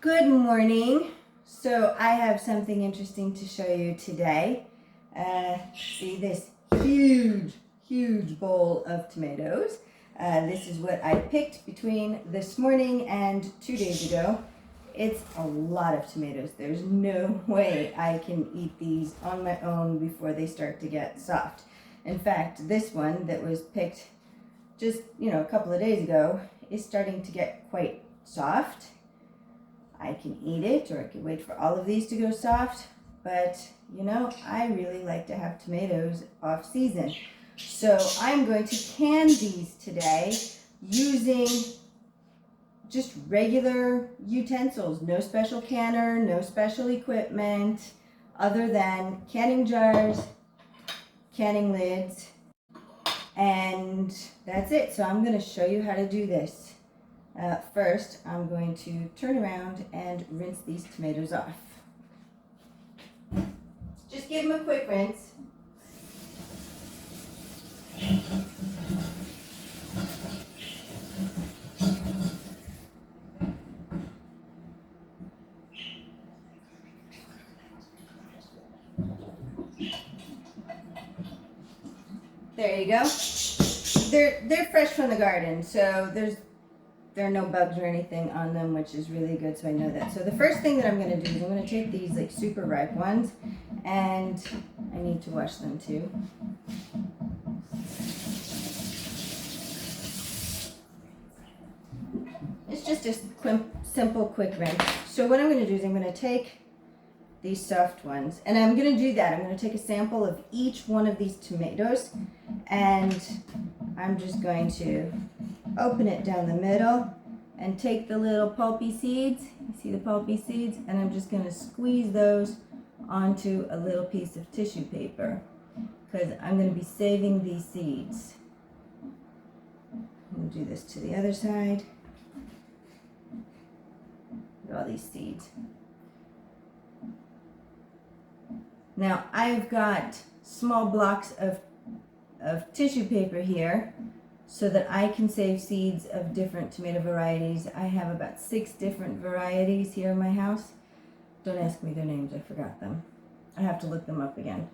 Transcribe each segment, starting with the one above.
Good morning. So I have something interesting to show you today. See this huge bowl of tomatoes. This is what I picked between this morning and 2 days ago. It's a lot of tomatoes. There's no way I can eat these on my own before they start to get soft. In fact, this one that was picked just, a couple of days ago is starting to get quite soft. I can eat it, or I can wait for all of these to go soft, but I really like to have tomatoes off season. So I'm going to can these today using just regular utensils, no special canner, no special equipment, other than canning jars, canning lids, and that's it. So I'm going to show you how to do this. First, I'm going to turn around and rinse these tomatoes off. Just give them a quick rinse. There you go. They're fresh from the garden, so there are no bugs or anything on them, which is really good, so I know that. So the first thing that I'm going to do is I'm going to take these like super ripe ones, and I need to wash them too. It's just a simple quick rinse. So what I'm going to do is I'm going to take these soft ones, and I'm going to do that. I'm going to take a sample of each one of these tomatoes, and I'm just going to open it down the middle and take the little pulpy seeds. You see the pulpy seeds? And I'm just going to squeeze those onto a little piece of tissue paper because I'm going to be saving these seeds. I'm going to do this to the other side. Look at all these seeds. Now I've got small blocks of tissue paper here so that I can save seeds of different tomato varieties. I have about 6 different varieties here in my house. Don't ask me their names, I forgot them. I have to look them up again.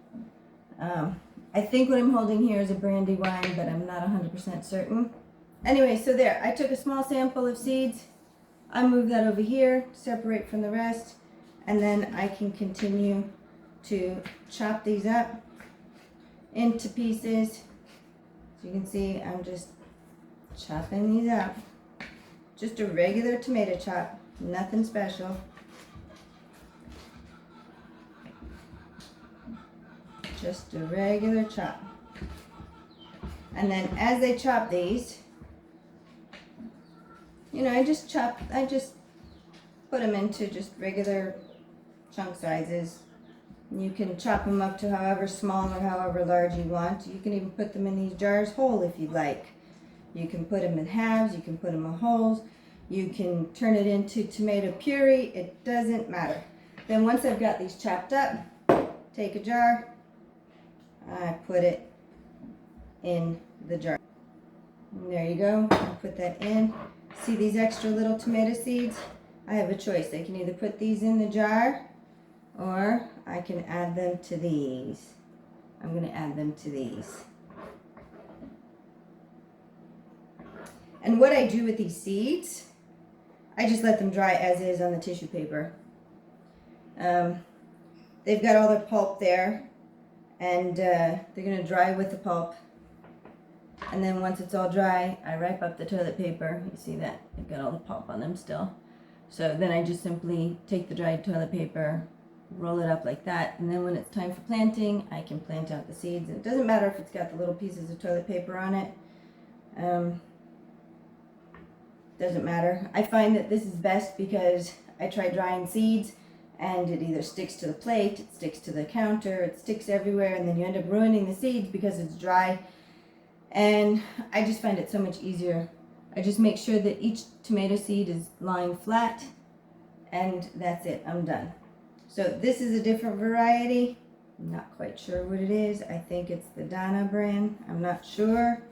I think what I'm holding here is a Brandywine, but I'm not 100% certain. Anyway, so there, I took a small sample of seeds. I move that over here, separate from the rest, and then I can continue to chop these up into pieces. So you can see I'm just chopping these up. Just a regular tomato chop, nothing special. Just a regular chop. And then as I chop these, I just put them into just regular chunk sizes. You can chop them up to however small or however large you want. You can even put them in these jars whole if you'd like. You can put them in halves, you can put them in wholes. You can turn it into tomato puree, it doesn't matter. Then once I've got these chopped up, take a jar, I put it in the jar. And there you go, I put that in. See these extra little tomato seeds? I have a choice. I can either put these in the jar or I can add them to these. I'm going to add them to these. And what I do with these seeds, I just let them dry as is on the tissue paper. They've got all their pulp there, and they're going to dry with the pulp. And then once it's all dry, I wrap up the toilet paper. You see that? They've got all the pulp on them still. So then I just simply take the dried toilet paper, roll it up like that, and then when it's time for planting, I can plant out the seeds. And it doesn't matter if it's got the little pieces of toilet paper on it. Doesn't matter. I find that this is best because I try drying seeds and it either sticks to the plate, it sticks to the counter, it sticks everywhere, and then you end up ruining the seeds because it's dry. And I just find it so much easier. I just make sure that each tomato seed is lying flat, and that's it, I'm done. So this is a different variety. I'm not quite sure what it is. I think it's the Donna brand. I'm not sure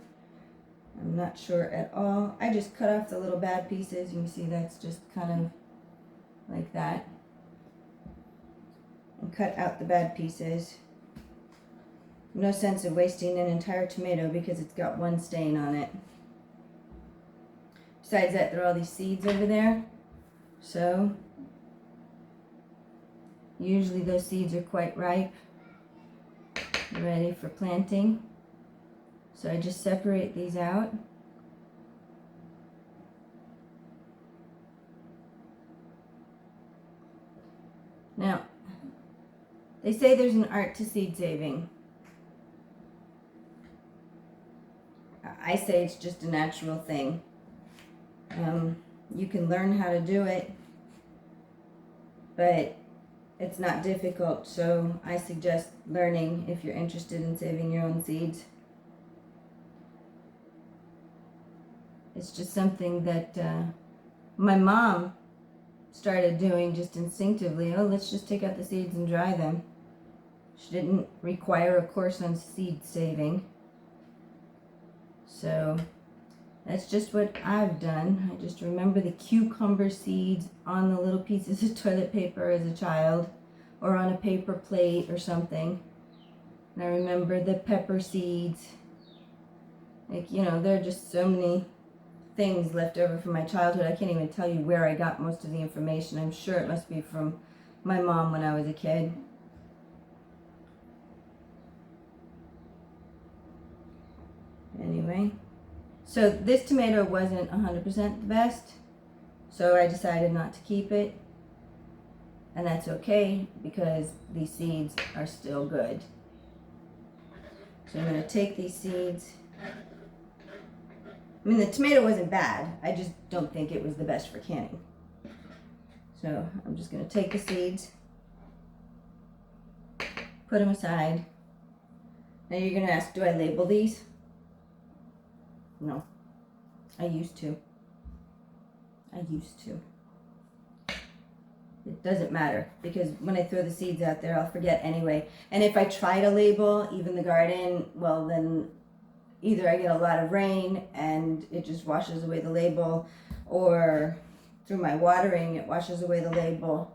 at all. I just cut off the little bad pieces. You can see that's just kind of like that. And cut out the bad pieces. No sense of wasting an entire tomato because it's got one stain on it. Besides that, there are all these seeds over there. So, usually those seeds are quite ripe, ready for planting. So I just separate these out. Now, they say there's an art to seed saving. I say it's just a natural thing. You can learn how to do it, but it's not difficult, so I suggest learning if you're interested in saving your own seeds. It's just something that my mom started doing just instinctively. Oh, let's just take out the seeds and dry them. She didn't require a course on seed saving. So that's just what I've done. I just remember the cucumber seeds on the little pieces of toilet paper as a child, or on a paper plate or something. And I remember the pepper seeds. Like, you know, there are just so many things left over from my childhood. I can't even tell you where I got most of the information. I'm sure it must be from my mom when I was a kid. Anyway, so this tomato wasn't 100% the best, so I decided not to keep it. And that's okay because these seeds are still good. So I'm going to take these seeds. I mean, the tomato wasn't bad. I just don't think it was the best for canning. So I'm just going to take the seeds, put them aside. Now you're going to ask, do I label these? No. I used to. It doesn't matter because when I throw the seeds out there, I'll forget anyway. And if I try to label even the garden, well, then either I get a lot of rain and it just washes away the label, or through my watering, it washes away the label.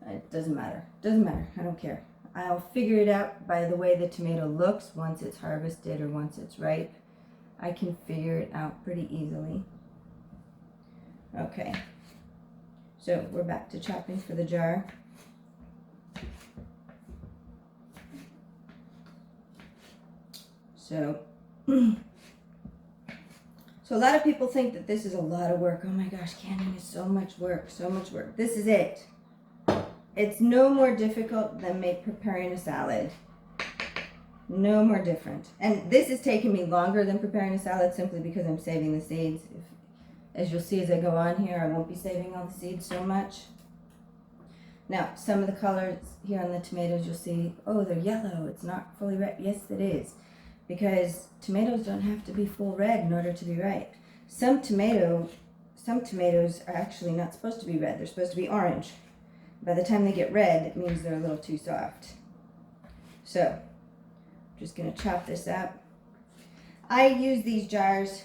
It doesn't matter. I don't care. I'll figure it out by the way the tomato looks once it's harvested or once it's ripe. I can figure it out pretty easily. Okay. So we're back to chopping for the jar. So a lot of people think that this is a lot of work. Oh my gosh, canning is so much work, so much work. This is it. It's no more difficult than preparing a salad. No more different. And this is taking me longer than preparing a salad simply because I'm saving the seeds. As you'll see as I go on here, I won't be saving all the seeds so much. Now, some of the colors here on the tomatoes, you'll see, oh, they're yellow. It's not fully ripe. Yes, it is. Because tomatoes don't have to be full red in order to be ripe. Some tomatoes are actually not supposed to be red. They're supposed to be orange. By the time they get red, it means they're a little too soft. So, I'm just going to chop this up. I use these jars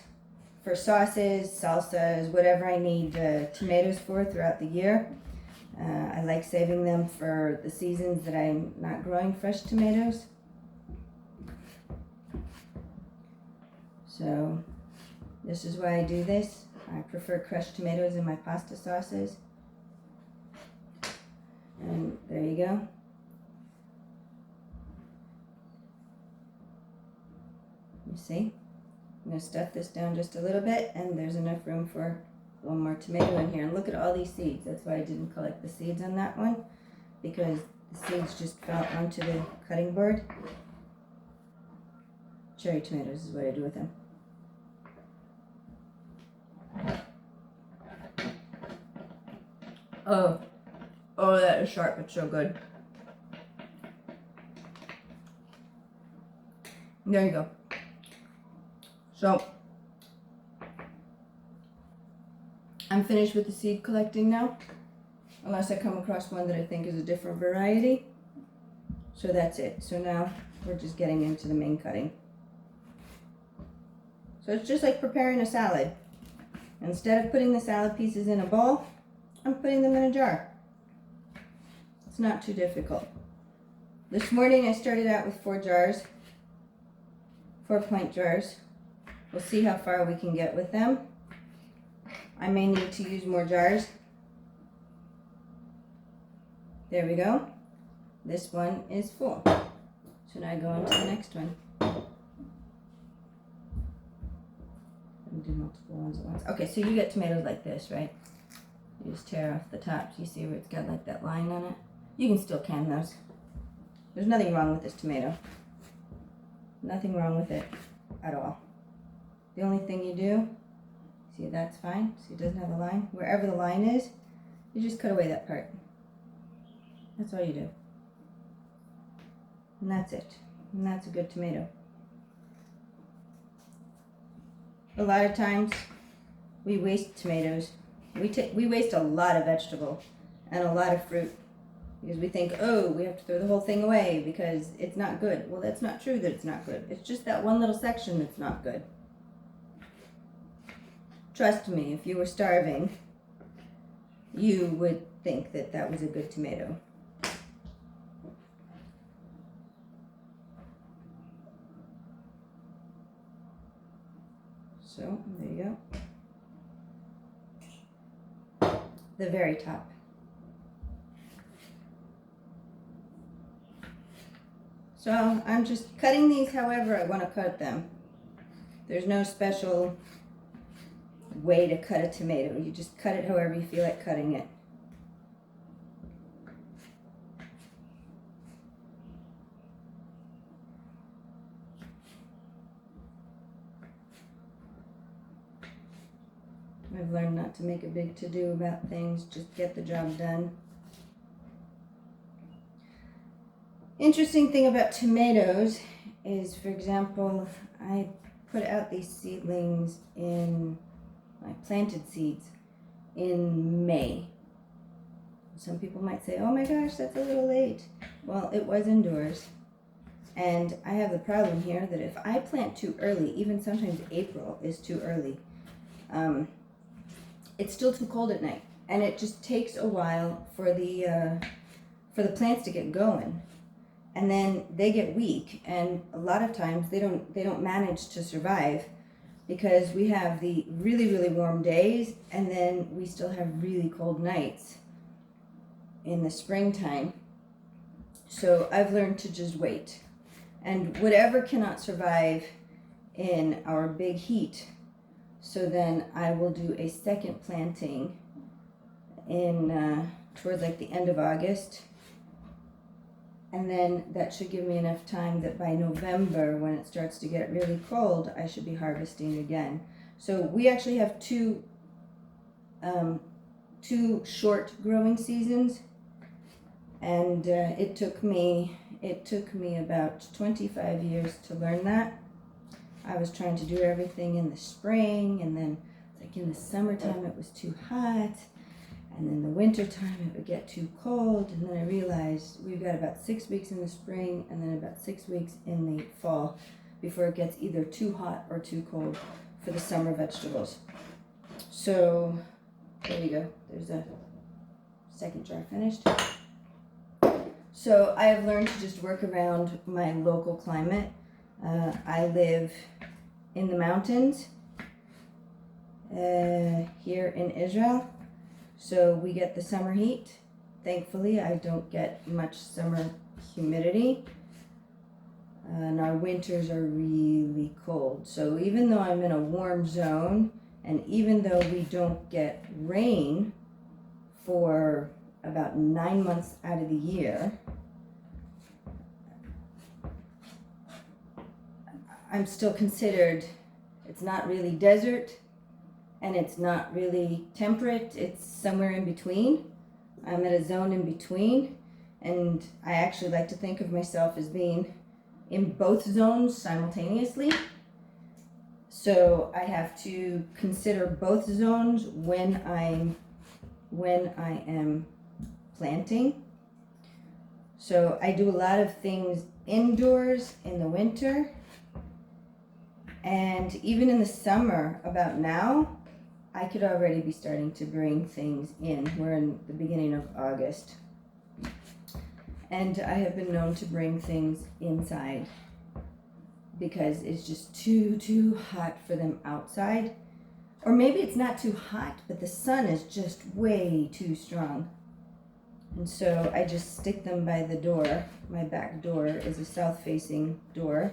for sauces, salsas, whatever I need tomatoes for throughout the year. I like saving them for the seasons that I'm not growing fresh tomatoes. So this is why I do this. I prefer crushed tomatoes in my pasta sauces. And there you go. You see? I'm going to stuff this down just a little bit, and there's enough room for one more tomato in here. And look at all these seeds. That's why I didn't collect the seeds on that one, because the seeds just fell onto the cutting board. Cherry tomatoes is what I do with them. Oh, that is sharp. It's so good. There you go. So, I'm finished with the seed collecting now, unless I come across one that I think is a different variety. So that's it. So now we're just getting into the main cutting. So it's just like preparing a salad. Instead of putting the salad pieces in a bowl, I'm putting them in a jar. It's not too difficult. This morning I started out with 4 jars, 4-pint jars. We'll see how far we can get with them. I may need to use more jars. There we go. This one is full. So now I go into the next one. Do multiple ones at once. Okay, so you get tomatoes like this, right? You just tear off the tops. You see where it's got like that line on it? You can still can those. There's nothing wrong with this tomato. Nothing wrong with it at all. The only thing you do, see, that's fine. See, it doesn't have a line. Wherever the line is, you just cut away that part. That's all you do. And that's it. And that's a good tomato. A lot of times we waste tomatoes. We waste a lot of vegetable and a lot of fruit because we think, oh, we have to throw the whole thing away because it's not good. Well, that's not true that it's not good. It's just that one little section that's not good. Trust me, if you were starving, you would think that that was a good tomato. So, there you go. The very top. So, I'm just cutting these however I want to cut them. There's no special way to cut a tomato. You just cut it however you feel like cutting it. I've learned not to make a big to-do about things, just get the job done. Interesting thing about tomatoes is, for example, I put out these seedlings I planted seeds in May. Some people might say, oh my gosh, that's a little late. Well, it was indoors. And I have the problem here that if I plant too early, even sometimes April is too early, it's still too cold at night, and it just takes a while for the plants to get going, and then they get weak, and a lot of times they don't manage to survive because we have the really, really warm days, and then we still have really cold nights in the springtime. So I've learned to just wait, and whatever cannot survive in our big heat. So then I will do a second planting in towards like the end of August. And then that should give me enough time that by November, when it starts to get really cold, I should be harvesting again. So we actually have two short growing seasons. And it took me about 25 years to learn that. I was trying to do everything in the spring, and then like in the summertime it was too hot, and then the winter time it would get too cold, and then I realized we've got about 6 weeks in the spring and then about 6 weeks in the fall before it gets either too hot or too cold for the summer vegetables. So there you go. There's a second jar finished. So I have learned to just work around my local climate. I live in the mountains here in Israel, so we get the summer heat. Thankfully, I don't get much summer humidity, and our winters are really cold. So even though I'm in a warm zone, and even though we don't get rain for about 9 months out of the year, I'm still considered, it's not really desert and it's not really temperate, it's somewhere in between. I'm at a zone in between, and I actually like to think of myself as being in both zones simultaneously. So I have to consider both zones when I am planting. So I do a lot of things indoors in the winter. And even in the summer, about now, I could already be starting to bring things in. We're in the beginning of August. And I have been known to bring things inside because it's just too hot for them outside. Or maybe it's not too hot, but the sun is just way too strong. And so I just stick them by the door. My back door is a south-facing door,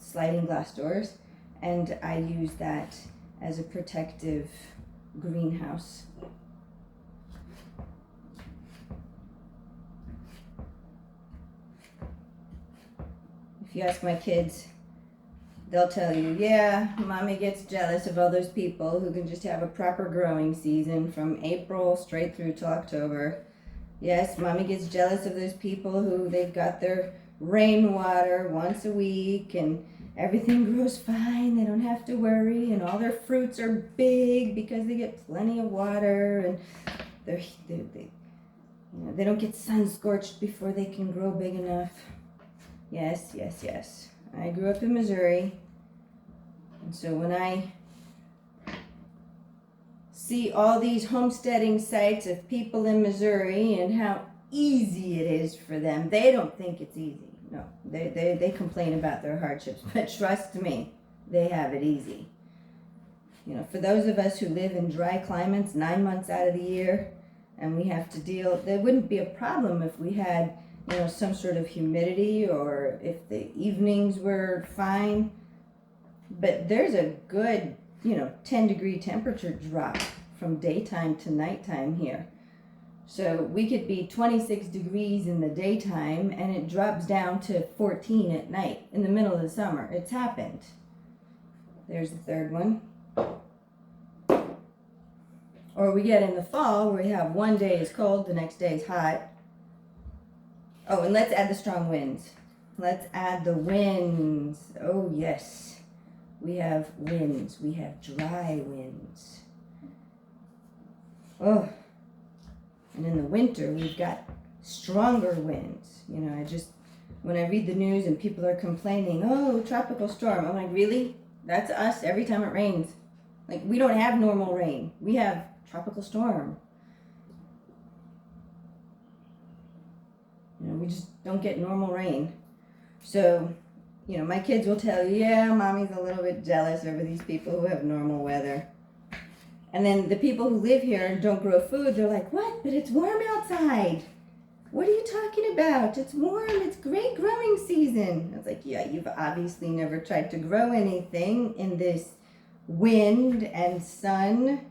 sliding glass doors, and I use that as a protective greenhouse. If you ask my kids, they'll tell you, yeah, mommy gets jealous of all those people who can just have a proper growing season from April straight through to October. Yes, mommy gets jealous of those people who they've got their rainwater once a week and everything grows fine. They don't have to worry, and all their fruits are big because they get plenty of water, and they don't get sun scorched before they can grow big enough. Yes. I grew up in Missouri, and so when I see all these homesteading sites of people in Missouri and how easy it is for them, they don't think it's easy. No, they complain about their hardships, but trust me, they have it easy. You know, for those of us who live in dry climates 9 months out of the year, and we have to deal, there wouldn't be a problem if we had, you know, some sort of humidity or if the evenings were fine. But there's a good, 10-degree temperature drop from daytime to nighttime here. So we could be 26 degrees in the daytime and it drops down to 14 at night in the middle of the summer. It's happened. There's the third one. Or we get in the fall where we have one day is cold, the next day is hot. Oh, and let's add the strong winds. Let's add the winds. Oh, yes. We have winds. We have dry winds. Oh. And in the winter, we've got stronger winds. When I read the news and people are complaining, oh, tropical storm. I'm like, really? That's us every time it rains. Like, we don't have normal rain. We have tropical storm. We just don't get normal rain. So, my kids will tell you, yeah, mommy's a little bit jealous over these people who have normal weather. And then the people who live here and don't grow food, they're like, what? But it's warm outside. What are you talking about? It's warm. It's great growing season. I was like, yeah, you've obviously never tried to grow anything in this wind and sun.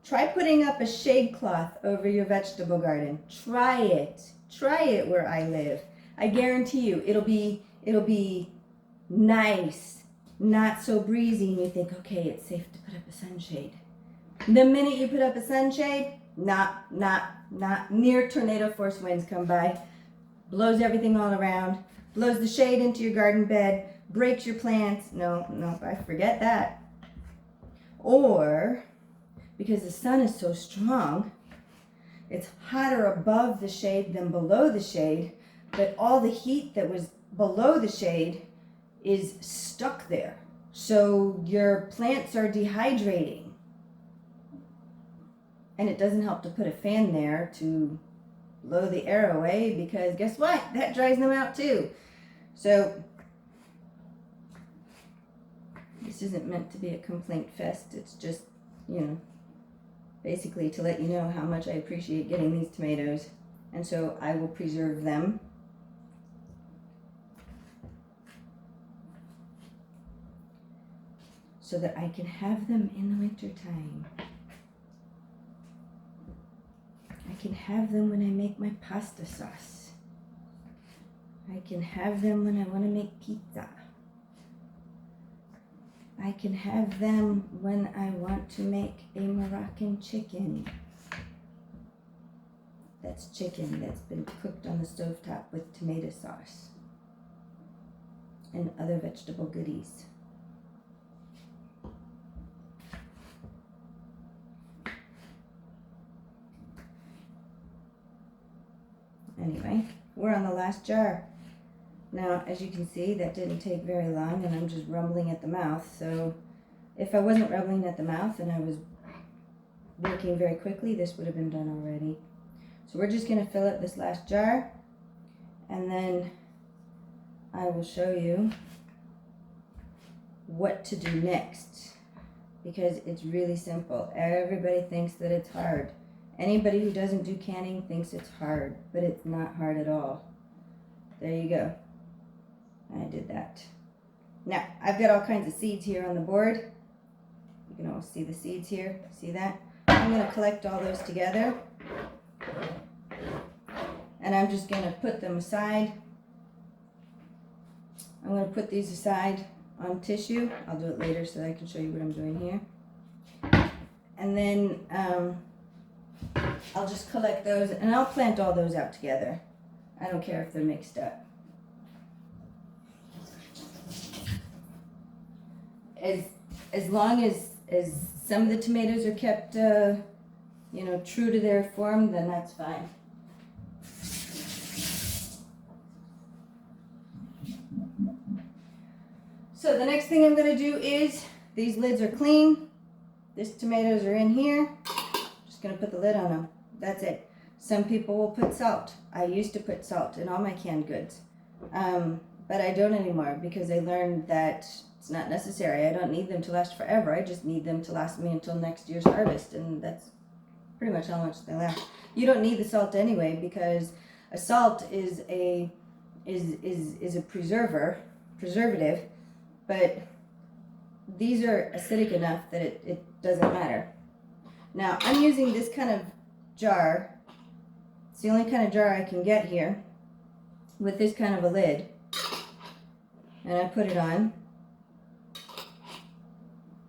Try putting up a shade cloth over your vegetable garden. Try it. Try it where I live. I guarantee you it'll be nice, not so breezy, and you think, okay, it's safe to put up a sunshade. The minute you put up a sunshade, not near tornado force winds come by, blows everything all around, blows the shade into your garden bed, breaks your plants. No, I forget that. Or, because the sun is so strong, it's hotter above the shade than below the shade, but all the heat that was below the shade is stuck there. So your plants are dehydrating. And it doesn't help to put a fan there to blow the air away, because guess what? That dries them out too. So this isn't meant to be a complaint fest. It's just, basically to let you know how much I appreciate getting these tomatoes. And so I will preserve them. So that I can have them in the wintertime. I can have them when I make my pasta sauce. I can have them when I want to make pizza. I can have them when I want to make a Moroccan chicken. That's chicken that's been cooked on the stovetop with tomato sauce and other vegetable goodies. Anyway, we're on the last jar. Now, as you can see, that didn't take very long, and I'm just rumbling at the mouth. So if I wasn't rumbling at the mouth and I was working very quickly, this would have been done already. So we're just going to fill up this last jar, and then I will show you what to do next, because it's really simple. Everybody thinks that it's hard. Anybody who doesn't do canning thinks it's hard, but it's not hard at all. There you go. I did that. Now, I've got all kinds of seeds here on the board. You can almost see the seeds here. See that? I'm going to collect all those together. And I'm just going to put them aside. I'm going to put these aside on tissue. I'll do it later so that I can show you what I'm doing here. And then I'll just collect those and I'll plant all those out together. I don't care if they're mixed up. As long as some of the tomatoes are kept, you know, true to their form, then that's fine. So the next thing I'm going to do is, these lids are clean. These tomatoes are in here. Just going to put the lid on them. That's it. Some people will put salt. I used to put salt in all my canned goods. But I don't anymore because I learned that it's not necessary. I don't need them to last forever. I just need them to last me until next year's harvest, and that's pretty much how much they last. You don't need the salt anyway, because a salt is a preservative, but these are acidic enough that it doesn't matter. Now, I'm using this kind of jar. It's the only kind of jar I can get here with this kind of a lid. And I put it on.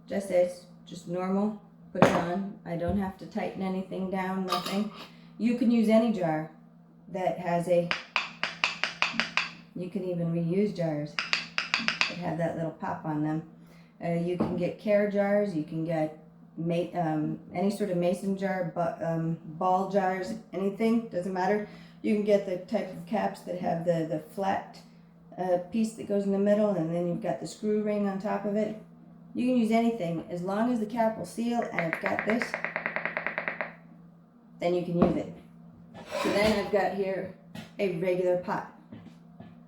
Just normal. Put it on. I don't have to tighten anything down, nothing. You can use any jar that has you can even reuse jars that have that little pop on them. You can get care jars, you can get any sort of mason jar, ball jars, anything, doesn't matter. You can get the type of caps that have the flat piece that goes in the middle, and then you've got the screw ring on top of it. You can use anything as long as the cap will seal and it's got this, then you can use it. So then I've got here a regular pot.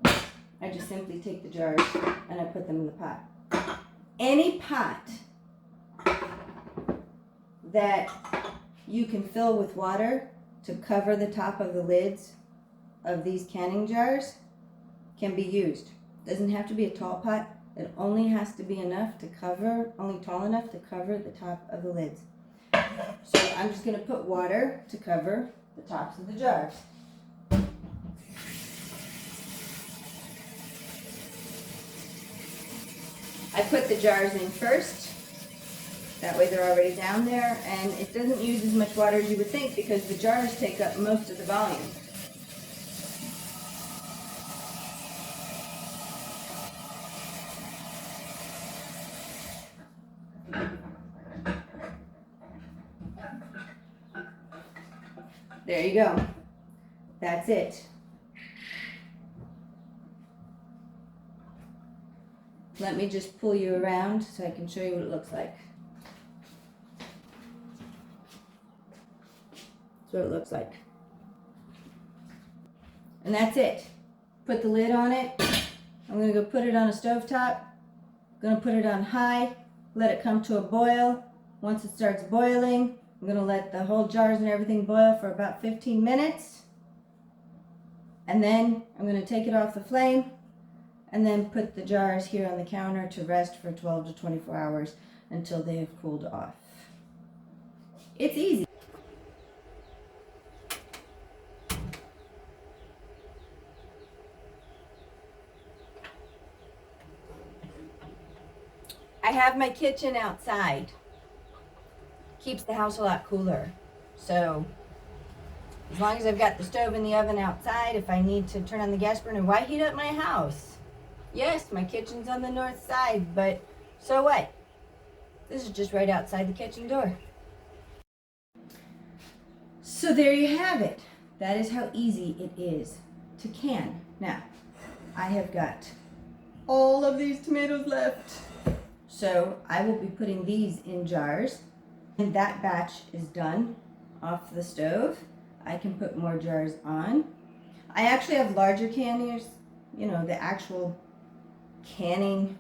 I just simply take the jars and I put them in the pot. Any pot that you can fill with water to cover the top of the lids of these canning jars can be used. Doesn't have to be a tall pot. It only has to be enough to cover, only tall enough to cover the top of the lids. So I'm just going to put water to cover the tops of the jars. I put the jars in first. That way they're already down there, and it doesn't use as much water as you would think because the jars take up most of the volume. There you go. That's it. Let me just pull you around so I can show you what it looks like. That's what it looks like. And that's it. Put the lid on it. I'm going to go put it on a stovetop. I'm going to put it on high. Let it come to a boil. Once it starts boiling, I'm going to let the whole jars and everything boil for about 15 minutes. And then I'm going to take it off the flame and then put the jars here on the counter to rest for 12 to 24 hours until they have cooled off. It's easy. I have my kitchen outside. Keeps the house a lot cooler. So as long as I've got the stove and the oven outside, if I need to turn on the gas burner, why heat up my house? Yes, my kitchen's on the north side, but so what? This is just right outside the kitchen door. So there you have it. That is how easy it is to can. Now, I have got all of these tomatoes left. So I will be putting these in jars. And that batch is done off the stove. I can put more jars on. I actually have larger canners, you know, the actual canning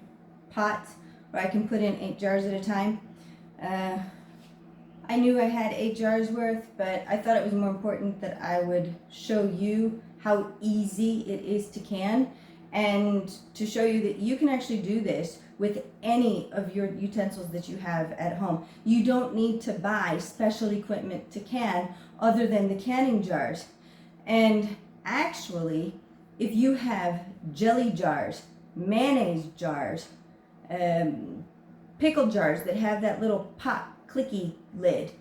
pots where I can put in 8 jars at a time. Uh, I knew I had 8 jars worth, but I thought it was more important that I would show you how easy it is to can, and to show you that you can actually do this with any of your utensils that you have at home. You don't need to buy special equipment to can other than the canning jars. And actually, if you have jelly jars, mayonnaise jars, um, pickle jars that have that little pop clicky lid,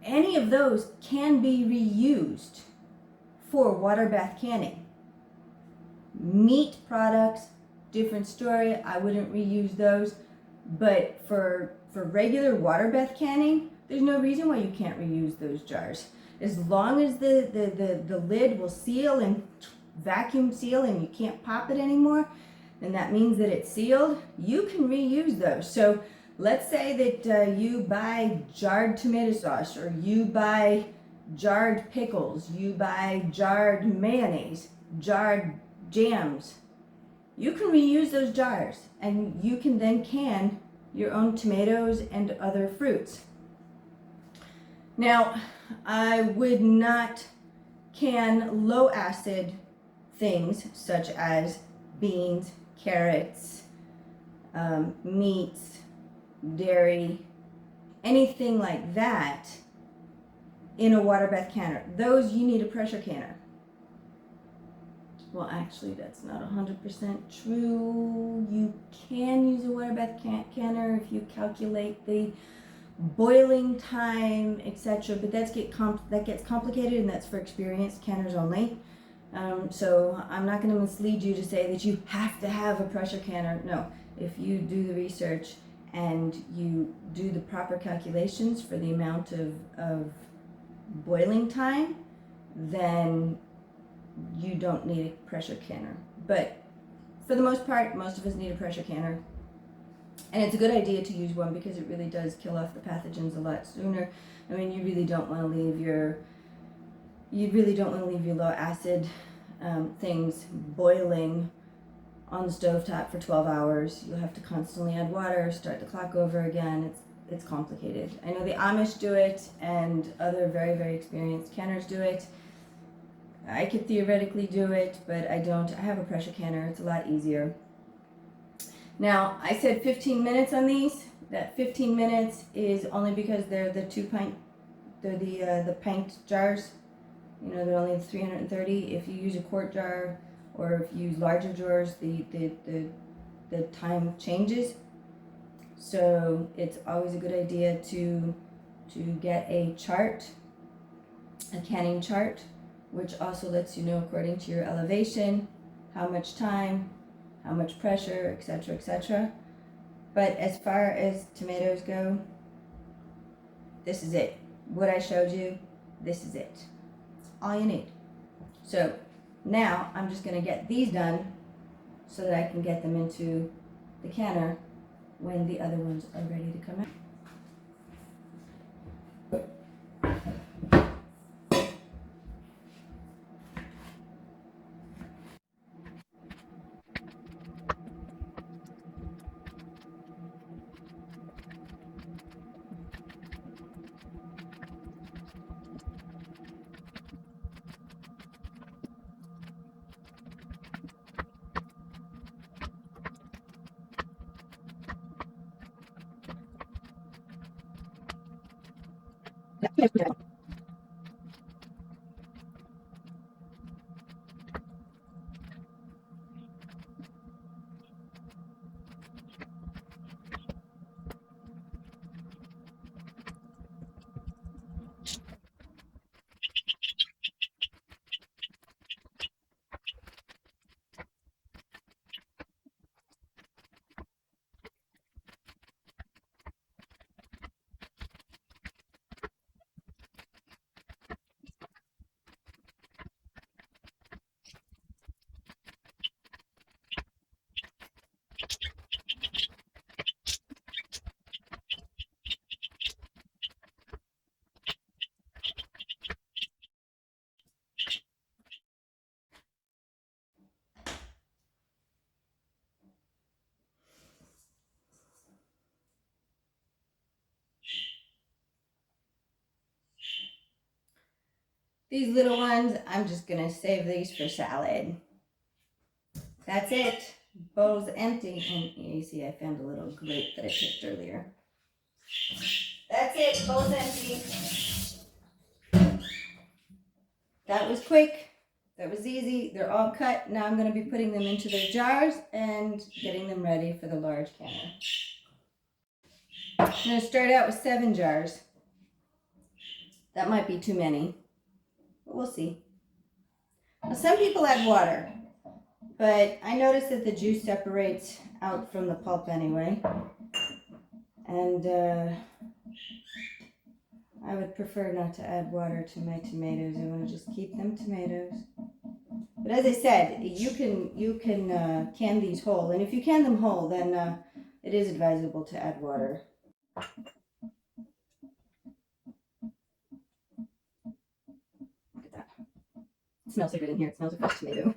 any of those can be reused for water bath canning. Meat products, different story. I wouldn't reuse those, but for regular water bath canning, there's no reason why you can't reuse those jars. As long as the lid will seal and vacuum seal and you can't pop it anymore, then that means that it's sealed. You can reuse those. So let's say that you buy jarred tomato sauce, or you buy jarred pickles, you buy jarred mayonnaise, jarred jams. You can reuse those jars, and you can then can your own tomatoes and other fruits. Now, I would not can low acid things such as beans, carrots, meats, dairy, anything like that in a water bath canner. Those you need a pressure canner. Well, actually, that's not 100% true. You can use a water bath canner if you calculate the boiling time, etc. But that gets complicated, and that's for experienced canners only. So I'm not going to mislead you to say that you have to have a pressure canner. No, if you do the research and you do the proper calculations for the amount of boiling time, then you don't need a pressure canner. But for the most part, most of us need a pressure canner. And it's a good idea to use one because it really does kill off the pathogens a lot sooner. I mean, you really don't want to leave your low acid things boiling on the stovetop for 12 hours. You'll have to constantly add water, start the clock over again. It's complicated. I know the Amish do it, and other very, very experienced canners do it. I could theoretically do it, but I don't. I have a pressure canner. It's a lot easier. Now, I said 15 minutes on these. That 15 minutes is only because they're the the pint jars. You know, they're only 330. If you use a quart jar, or if you use larger jars, the time changes. So it's always a good idea to get a chart, a canning chart, which also lets you know according to your elevation, how much time, how much pressure, etc., etc. But as far as tomatoes go, this is it. What I showed you, this is it. It's all you need. So now I'm just going to get these done so that I can get them into the canner when the other ones are ready to come out. These little ones, I'm just gonna save these for salad. That's it. Bowl's empty. And you see I found a little grape that I picked earlier. That's it, bowl's empty. That was quick. That was easy. They're all cut. Now I'm going to be putting them into their jars and getting them ready for the large canner. I'm going to start out with 7 jars. That might be too many, but we'll see. Now, some people add water, but I noticed that the juice separates out from the pulp anyway. And I would prefer not to add water to my tomatoes. I want to just keep them tomatoes. But as I said, you can can these whole, and if you can them whole, then it is advisable to add water. Look at that. It smells so good in here. It smells like fresh tomato.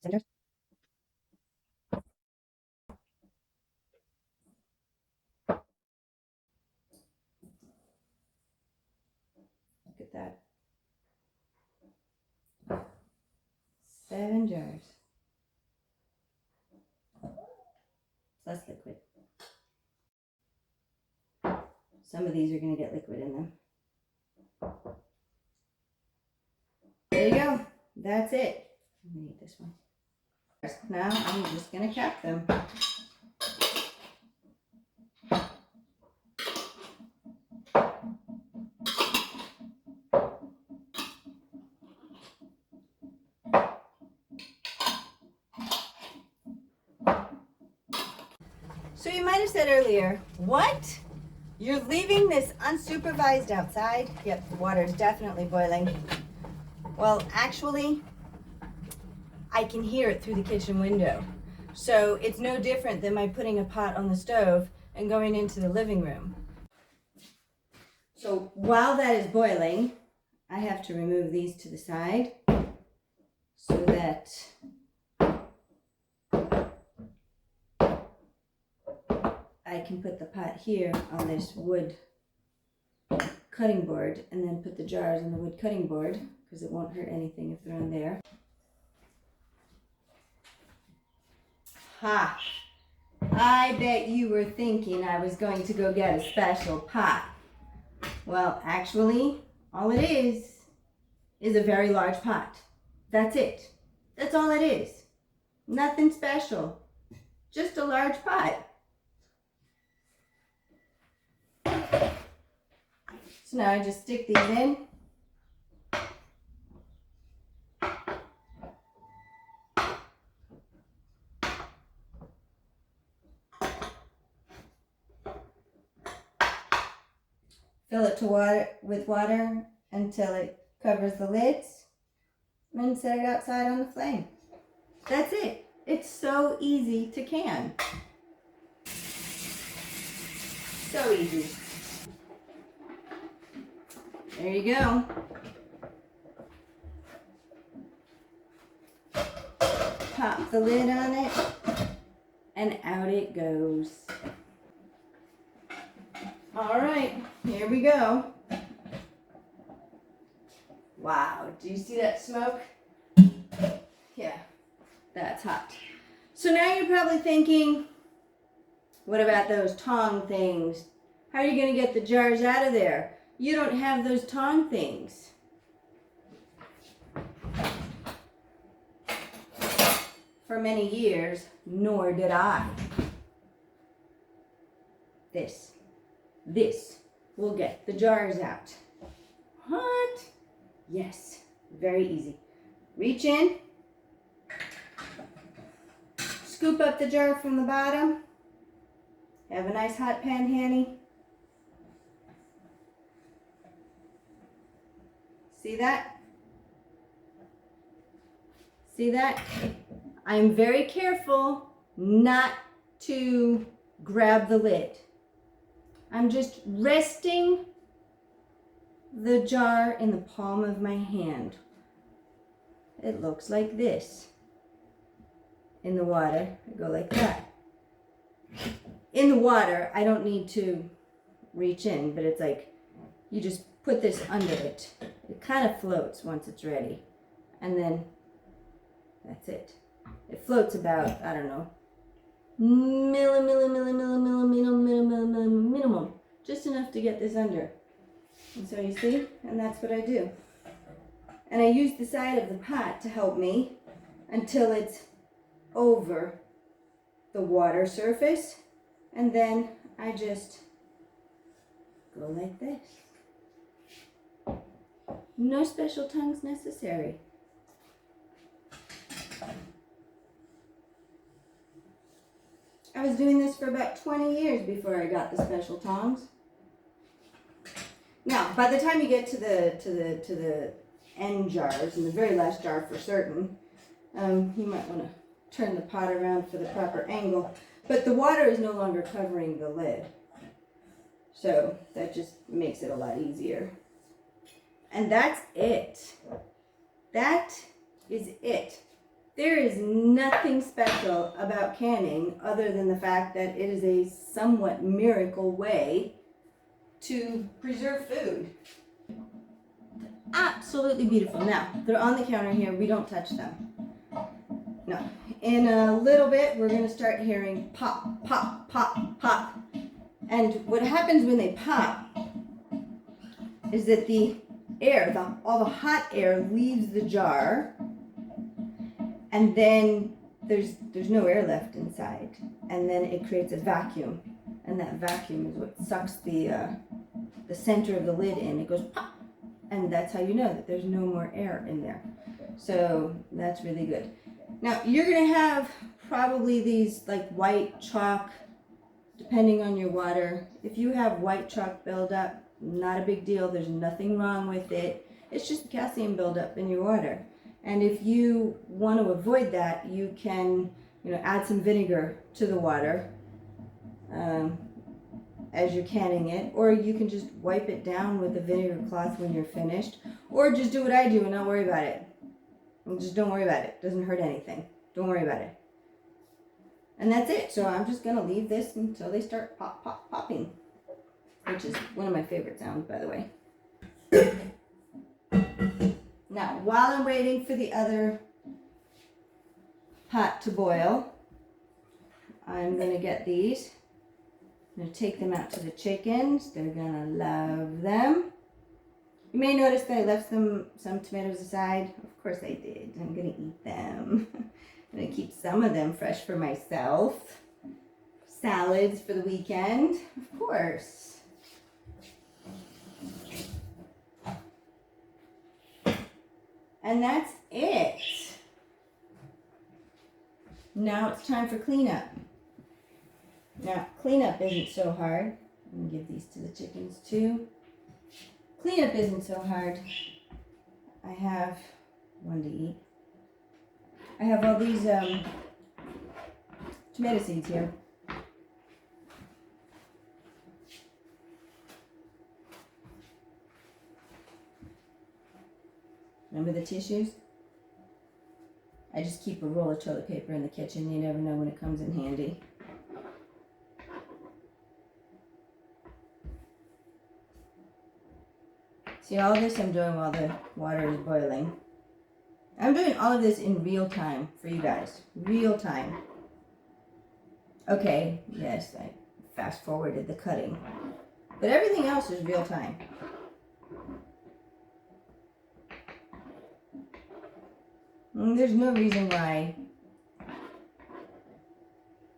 Center. Look at that. 7 jars. Less liquid. Some of these are going to get liquid in them. There you go. That's it. I'm going to eat this one. Now I'm just going to cap them. So you might have said earlier, what? You're leaving this unsupervised outside? Yep, the water is definitely boiling. Well, actually, I can hear it through the kitchen window. So it's no different than my putting a pot on the stove and going into the living room. So while that is boiling, I have to remove these to the side so that I can put the pot here on this wood cutting board and then put the jars on the wood cutting board because it won't hurt anything if they're on there. Ha! I bet you were thinking I was going to go get a special pot. Well, actually, all it is a very large pot. That's it. That's all it is. Nothing special. Just a large pot. So now I just stick these in. Fill it with water until it covers the lids, and then set it outside on the flame. That's it. It's so easy to can. So easy. There you go. Pop the lid on it, and out it goes. All right, here we go. Wow, do you see that smoke? Yeah, that's hot. So now you're probably thinking, what about those tong things? How are you going to get the jars out of there? You don't have those tong things. For many years, nor did I. This will get the jars out. What? Yes, very easy. Reach in, scoop up the jar from the bottom. Have a nice hot pan handy. See that? See that? I'm very careful not to grab the lid. I'm just resting the jar in the palm of my hand. It looks like this. in the water. I go like that. In the water, I don't need to reach in, but it's like you just put this under it. It kind of floats once it's ready. And then that's it. It floats about, I don't know, minimum. Just enough to get this under. And so you see, and that's what I do. And I use the side of the pot to help me until it's over the water surface. And then I just go like this. No special tongues necessary. I was doing this for about 20 years before I got the special tongs. Now, by the time you get to the end jars, and the very last jar for certain, you might want to turn the pot around for the proper angle. But the water is no longer covering the lid. So that just makes it a lot easier. And that's it. That is it. There is nothing special about canning other than the fact that it is a somewhat miracle way to preserve food. Absolutely beautiful. Now, they're on the counter here. We don't touch them. No. In a little bit, we're going to start hearing pop, pop, pop, pop. And what happens when they pop is that the air, all the hot air leaves the jar, and then there's no air left inside, and then it creates a vacuum, and that vacuum is what sucks the center of the lid in. It goes pop, and that's how you know that there's no more air in there. So that's really good. Now you're gonna have probably these like white chalk, depending on your water. If you have white chalk buildup, not a big deal. There's nothing wrong with it. It's just calcium buildup in your water. And if you want to avoid that, you can, add some vinegar to the water as you're canning it, or you can just wipe it down with a vinegar cloth when you're finished, or just do what I do and not worry about it. And just don't worry about it. It doesn't hurt anything. Don't worry about it. And that's it. So I'm just going to leave this until they start popping, which is one of my favorite sounds, by the way. Now, while I'm waiting for the other pot to boil, I'm going to get these. I'm going to take them out to the chickens. They're going to love them. You may notice that I left some tomatoes aside. Of course I did. I'm going to eat them. I'm going to keep some of them fresh for myself. Salads for the weekend, of course. And that's it. Now it's time for cleanup. Now, cleanup isn't so hard. I'm going to give these to the chickens too. Cleanup isn't so hard. I have one to eat. I have all these tomato seeds here. Remember the tissues? I just keep a roll of toilet paper in the kitchen. You never know when it comes in handy. See, all this I'm doing while the water is boiling. I'm doing all of this in real time for you guys. Real time. Okay, yes, I fast forwarded the cutting. But everything else is real time. And there's no reason why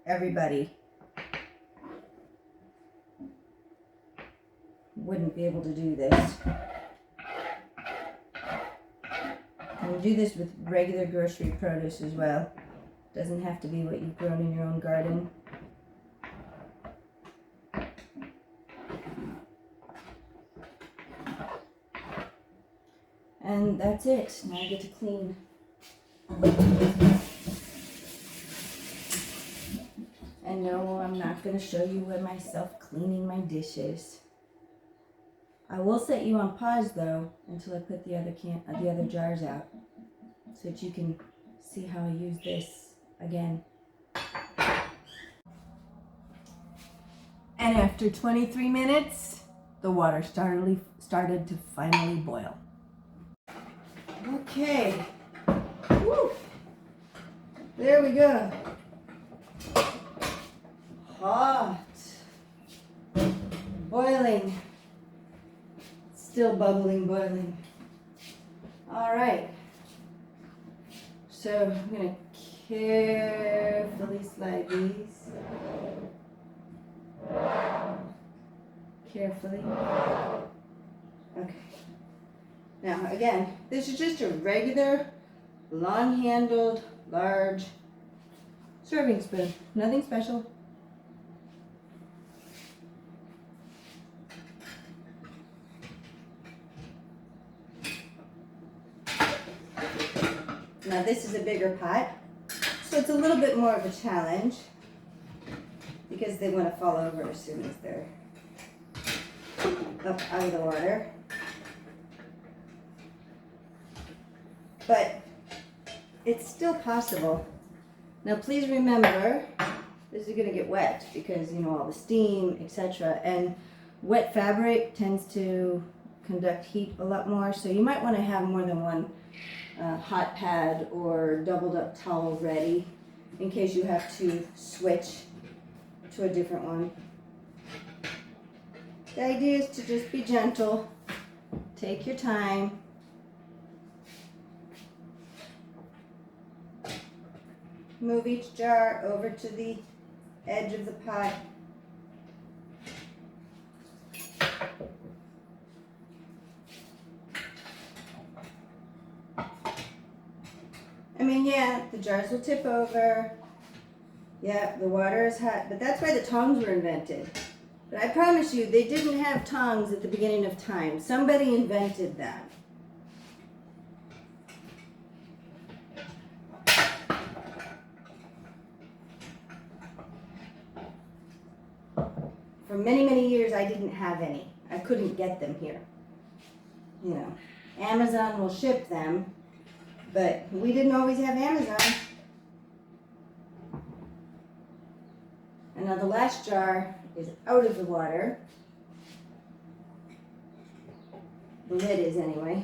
everybody wouldn't be able to do this. And do this with regular grocery produce as well. Doesn't have to be what you've grown in your own garden. And that's it. Now I get to clean. And no, I'm not going to show you myself cleaning my dishes. I will set you on pause though until I put the other jars out, so that you can see how I use this again. And after 23 minutes, the water started to finally boil. Okay. Woo. There we go. Hot. Boiling. Still bubbling, boiling. All right. So I'm going to carefully slide these. Carefully. Okay. Now again, this is just a regular, long-handled, large serving spoon. Nothing special. Now this is a bigger pot, so it's a little bit more of a challenge because they want to fall over as soon as they're up out of the water. But it's still possible. Now please remember, this is going to get wet because, you know, all the steam, etc. And wet fabric tends to conduct heat a lot more, so you might want to have more than one hot pad or doubled up towel ready in case you have to switch to a different one. The idea is to just be gentle, take your time. Move each jar over to the edge of the pot. I mean, yeah, the jars will tip over. Yeah, the water is hot, but that's why the tongs were invented. But I promise you, they didn't have tongs at the beginning of time. Somebody invented them. For many, many years, I didn't have any. I couldn't get them here. You know, Amazon will ship them, but we didn't always have Amazon. And now the last jar is out of the water. The lid is anyway.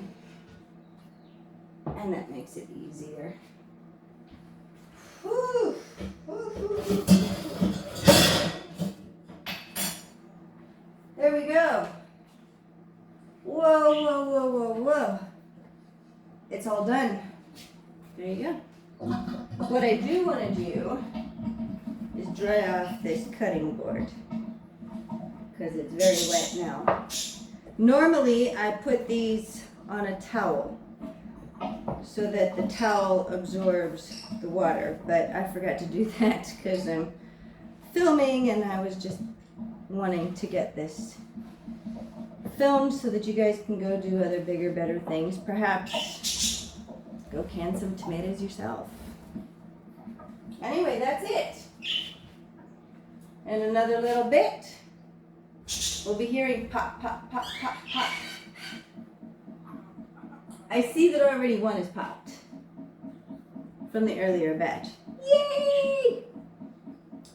And that makes it easier. Whew. There we go. Whoa, whoa, whoa, whoa, whoa. It's all done. There you go. What I do want to do is dry off this cutting board because it's very wet now. Normally I put these on a towel so that the towel absorbs the water, but I forgot to do that because I'm filming and I was just wanting to get this filmed so that you guys can go do other bigger, better things. Perhaps go can some tomatoes yourself. Anyway, that's it. In another little bit, we'll be hearing pop, pop, pop, pop, pop. I see that already one is popped from the earlier batch. Yay!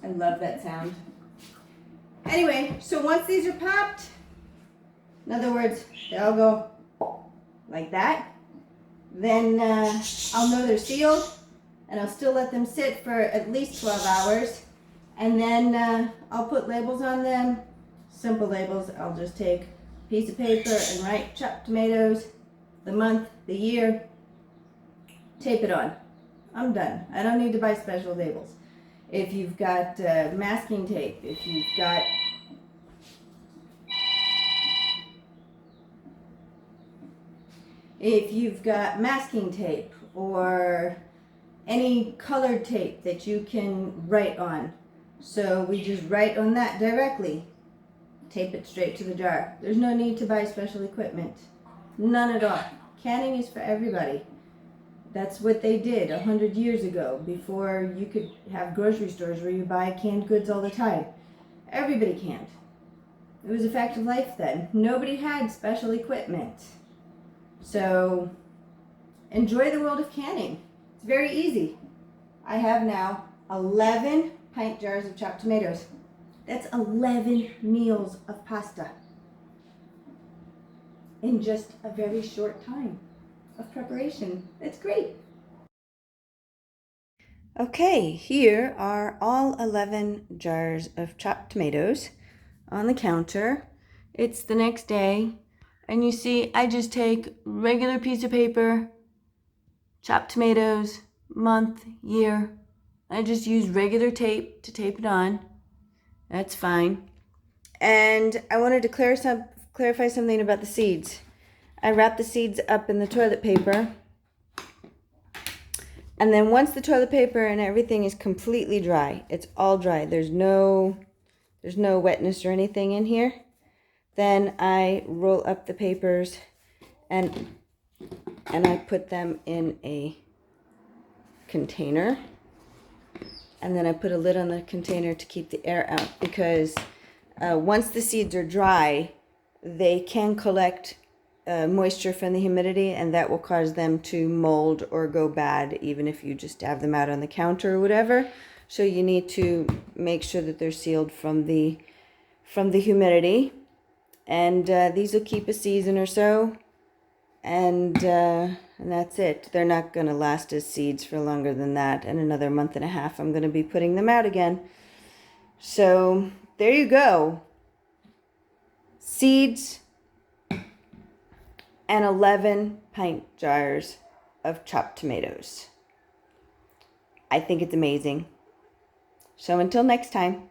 I love that sound. Anyway, so once these are popped, in other words, they all go like that, then I'll know they're sealed, and I'll still let them sit for at least 12 hours. And then I'll put labels on them, simple labels. I'll just take a piece of paper and write chopped tomatoes, the month, the year, tape it on. I'm done. I don't need to buy special labels. If you've got masking tape, if you've got masking tape or any colored tape that you can write on. So we just write on that directly. Tape it straight to the jar. There's no need to buy special equipment. None at all. Canning is for everybody. That's what they did 100 years ago, before you could have grocery stores where you buy canned goods all the time. Everybody canned. It was a fact of life then. Nobody had special equipment. So enjoy the world of canning. It's very easy. I have now 11 pint jars of chopped tomatoes. That's 11 meals of pasta in just a very short time of preparation. That's great. Okay, here are all 11 jars of chopped tomatoes on the counter. It's the next day, and you see I just take regular piece of paper, chopped tomatoes, month, year. I just use regular tape to tape it on. That's fine. And I wanted to clarify something about the seeds. I wrap the seeds up in the toilet paper. And then once the toilet paper and everything is completely dry, it's all dry, there's no wetness or anything in here, then I roll up the papers and I put them in a container. And then I put a lid on the container to keep the air out, because once the seeds are dry, they can collect moisture from the humidity, and that will cause them to mold or go bad, even if you just have them out on the counter or whatever. So you need to make sure that they're sealed from the humidity. And these will keep a season or so, and that's it. They're not going to last as seeds for longer than that. In another month and a half, I'm going to be putting them out again. So there you go. Seeds and 11 pint jars of chopped tomatoes. I think it's amazing. So until next time.